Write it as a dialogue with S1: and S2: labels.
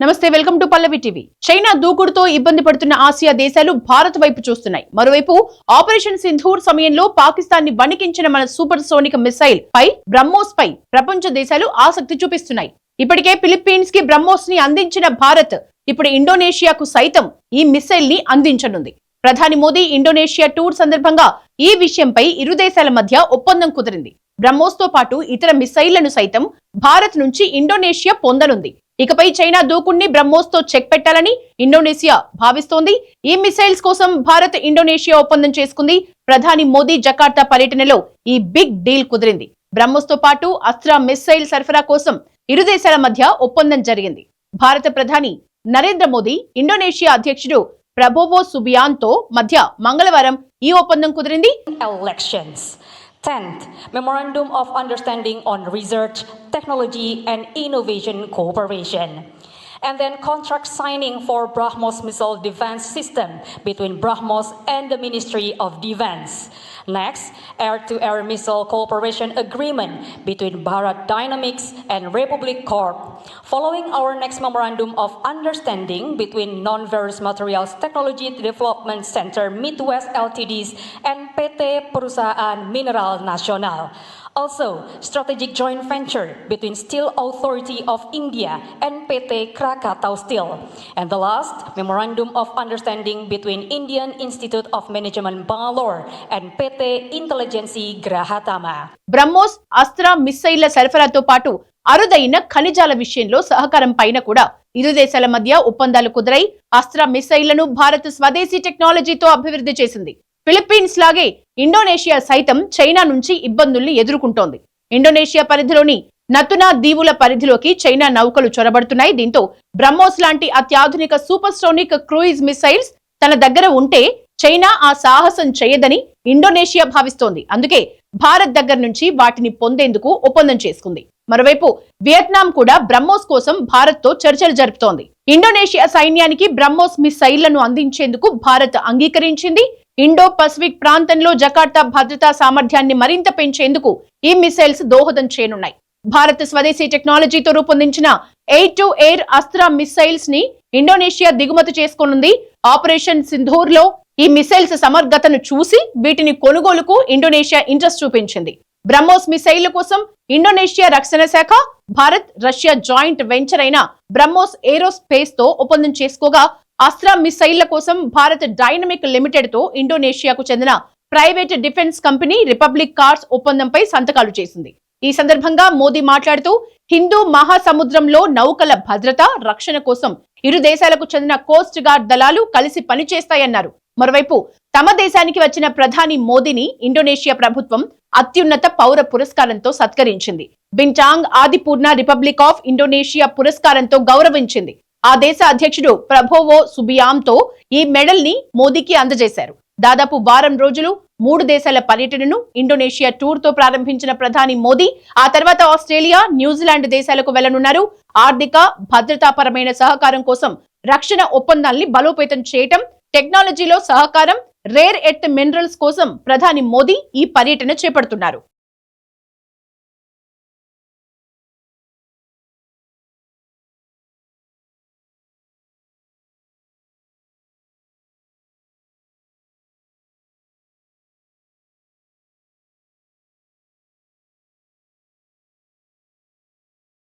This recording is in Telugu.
S1: నమస్తే, welcome to Pallavi TV. China దూకుడుతో ఇబ్బంది పడుతున్న ఆసియా దేశాలు భారత్ వైపు చూస్తున్నాయి. మరోవైపు ఆపరేషన్ సింధూర్ సమయంలో పాకిస్తాన్ ని వణికించిన మన సూపర్ సోనిక్ మిసైల్ పై బ్రహ్మోస్ పై ప్రపంచ దేశాలు ఆసక్తి చూపిస్తున్నాయి. ఇప్పటికే ఫిలిప్పీన్స్ కి బ్రహ్మోస్ ని అందించిన భారత్ ఇప్పుడు ఇండోనేషియాకు సైతం ఈ మిసైల్ ని అందించనుంది. ప్రధాని మోదీ ఇండోనేషియా టూర్ సందర్భంగా ఈ విషయంపై ఇరు దేశాల మధ్య ఒప్పందం కుదిరింది. బ్రహ్మోస్ తో పాటు ఇతర మిసైళ్లను సైతం భారత్ నుంచి ఇండోనేషియా పొందనుంది. ఇకపై చైనా దూకుణ్ణి బ్రహ్మోస్ తో చెక్ పెట్టాలని ఇండోనేషియా భావిస్తోంది. ఈ మిసైల్స్ కోసం భారత్ ఇండోనేషియా ఒప్పందం చేసుకుంది. ప్రధాని మోదీ జకార్తా పర్యటనలో ఈ బిగ్ డీల్ కుదిరింది. బ్రహ్మోస్ తో పాటు అస్త్రా మిసైల్ సరఫరా కోసం ఇరు దేశాల మధ్య ఒప్పందం జరిగింది. భారత ప్రధాని నరేంద్ర మోదీ ఇండోనేషియా అధ్యక్షుడు ప్రబోవో సుబియాంతో మధ్య మంగళవారం ఈ ఒప్పందం కుదిరింది.
S2: 10th, Memorandum of Understanding on Research, Technology and Innovation Cooperation. And then contract signing for BrahMos missile defense system between BrahMos and the Ministry of Defense. Next, air-to-air missile cooperation agreement between Bharat Dynamics and Republic Corp. Following our next memorandum of understanding between Non-Ferrous Materials Technology Development Center Midwest Ltds and PT Perusahaan Mineral Nasional. Also, strategic joint venture between Steel Authority of India and PT Krakatau Steel. And the last, memorandum of understanding between Indian Institute of Management Bangalore and PT Intelligency Grahatama.
S1: BrahMos Astra మిసైళ్ల సరఫరాతో పాటు అరుదైన ఖనిజాల విషయంలో సహకారం పైన కూడా ఇరు దేశాల మధ్య ఒప్పందాలు కుదిరాయి. అస్త్రా మిసైళ్లను భారత్ స్వదేశీ టెక్నాలజీతో అభివృద్ధి చేసింది. ఫిలిప్పీన్స్ లాగే ఇండోనేషియా సైతం చైనా నుంచి ఇబ్బందుల్ని ఎదుర్కొంటోంది. ఇండోనేషియా పరిధిలోని నతునా దీవుల పరిధిలోకి చైనా నౌకలు చొరబడుతున్నాయి. దీంతో బ్రహ్మోస్ లాంటి అత్యాధునిక సూపర్ సోనిక్ క్రూయిజ్ మిసైల్స్ తన దగ్గర ఉంటే చైనా ఆ సాహసం చేయదని ఇండోనేషియా భావిస్తోంది. అందుకే భారత్ దగ్గర నుంచి వాటిని పొందేందుకు ఒప్పందం చేసుకుంది. మరోవైపు వియత్నాం కూడా బ్రహ్మోస్ కోసం భారత్ తో చర్చలు జరుపుతోంది. ఇండోనేషియా సైన్యానికి బ్రహ్మోస్ మిసైళ్లను అందించేందుకు భారత్ అంగీకరించింది. ఇండో పసిఫిక్ ప్రాంతంలో జకార్తా భద్రతా సామర్థ్యాన్ని మరింత పెంచేందుకు ఈ మిసైల్స్ దోహదం చేయనున్నాయి. భారత్ స్వదేశీ టెక్నాలజీతో రూపొందించిన air to air Astra missiles ని ఇండోనేషియా దిగుమతి చేసుకోనుంది. ఆపరేషన్ సింధూర్ లో ఈ మిసైల్స్ సమర్థతను చూసి వీటిని కొనుగోలుకు ఇండోనేషియా ఇంట్రెస్ట్ చూపించింది. బ్రహ్మోస్ మిసైళ్ల కోసం ఇండోనేషియా రక్షణ శాఖ, భారత్, రష్యా జాయింట్ వెంచర్ అయిన బ్రహ్మోస్ ఏరోస్పేస్ తో ఒప్పందం చేసుకోగా, అస్త్రా మిసైళ్ల కోసం భారత్ డైనమిక్ లిమిటెడ్ తో ఇండోనేషియాకు చెందిన private defence company republic cars ఒప్పందంపై సంతకాలు చేసింది. ఈ సందర్భంగా మోదీ మాట్లాడుతూ హిందూ మహాసముద్రంలో నౌకల భద్రత, రక్షణ కోసం ఇరు దేశాలకు చెందిన కోస్ట్ గార్డ్ దళాలు కలిసి పనిచేస్తాయన్నారు. మరోవైపు తమ దేశానికి వచ్చిన ప్రధాని మోదీని ఇండోనేషియా ప్రభుత్వం అత్యున్నత పౌర పురస్కారంతో సత్కరించింది. Bintang Adipurna Republic of Indonesia పురస్కారంతో గౌరవించింది. ఆ దేశ అధ్యక్షుడు ప్రబోవో సుబియాంతో ఈ మెడల్ ని మోదీకి అందజేశారు. దాదాపు వారం రోజులు 3 దేశాల పర్యటనను ఇండోనేషియా టూర్ తో ప్రారంభించిన ప్రధాని మోదీ ఆ తర్వాత ఆస్ట్రేలియా, న్యూజిలాండ్ దేశాలకు వెళ్లనున్నారు. ఆర్థిక, భద్రతాపరమైన సహకారం కోసం రక్షణ ఒప్పందాల్ని బలోపేతం చేయటం, టెక్నాలజీలో సహకారం, రేర్ ఎర్త్ మినరల్స్ కోసం ప్రధాని మోదీ ఈ పర్యటన చేపడుతున్నారు.